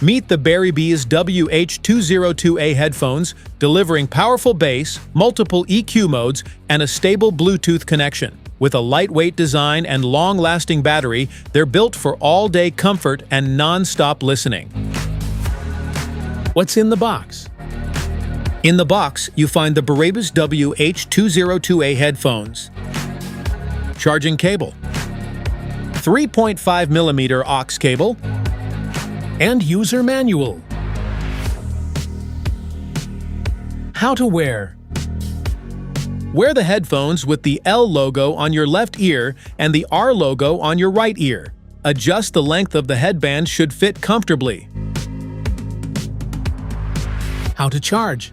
Meet the BERIBES WH202A headphones, delivering powerful bass, multiple EQ modes, and a stable Bluetooth connection. With a lightweight design and long-lasting battery, they're built for all-day comfort and non-stop listening. What's in the box? In the box, you find the BERIBES WH202A headphones, charging cable, 3.5mm aux cable, and user manual. How to wear. Wear the headphones with the L logo on your left ear and the R logo on your right ear. Adjust the length of the headband should fit comfortably. How to charge.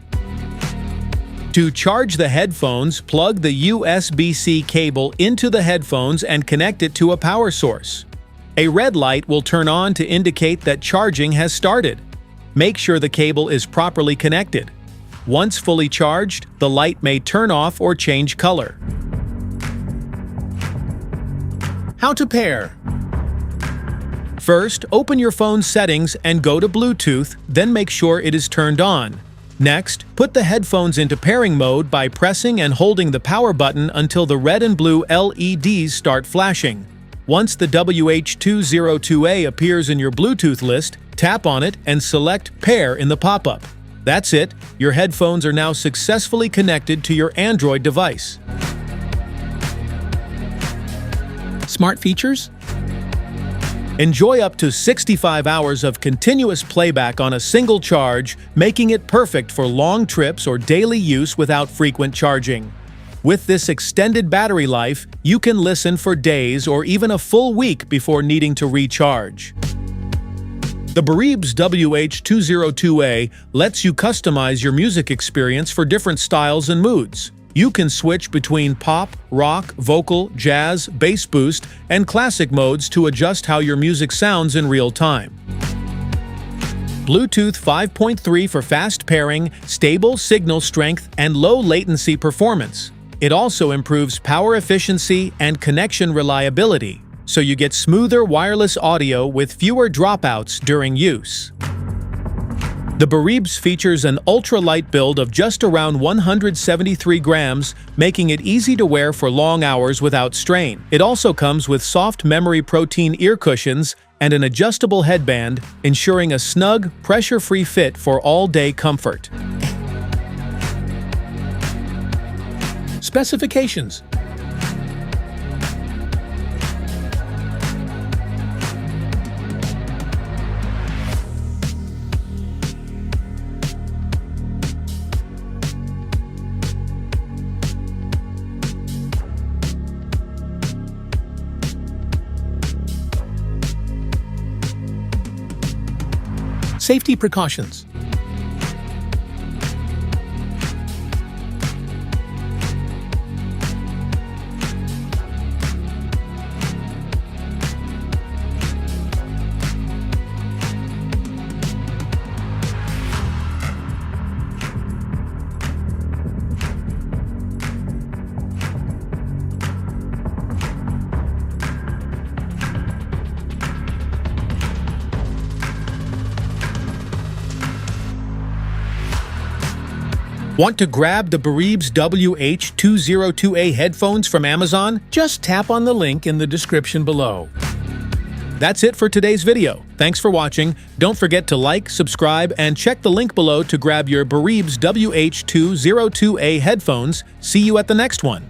To charge the headphones, plug the USB-C cable into the headphones and connect it to a power source. A red light will turn on to indicate that charging has started. Make sure the cable is properly connected. Once fully charged, the light may turn off or change color. How to pair. First, open your phone's settings and go to Bluetooth, then make sure it is turned on. Next, put the headphones into pairing mode by pressing and holding the power button until the red and blue LEDs start flashing. Once the WH202A appears in your Bluetooth list, tap on it and select Pair in the pop-up. That's it, your headphones are now successfully connected to your Android device. Smart features? Enjoy up to 65 hours of continuous playback on a single charge, making it perfect for long trips or daily use without frequent charging. With this extended battery life, you can listen for days or even a full week before needing to recharge. The BERIBES WH202A lets you customize your music experience for different styles and moods. You can switch between pop, rock, vocal, jazz, bass boost, and classic modes to adjust how your music sounds in real time. Bluetooth 5.3 for fast pairing, stable signal strength, and low latency performance. It also improves power efficiency and connection reliability, so you get smoother wireless audio with fewer dropouts during use. The BERIBES features an ultra-light build of just around 173 grams, making it easy to wear for long hours without strain. It also comes with soft memory protein ear cushions and an adjustable headband, ensuring a snug, pressure-free fit for all-day comfort. Specifications. Safety precautions. Want to grab the BERIBES WH202A headphones from Amazon? Just tap on the link in the description below. That's it for today's video. Thanks for watching. Don't forget to like, subscribe, and check the link below to grab your BERIBES WH202A headphones. See you at the next one.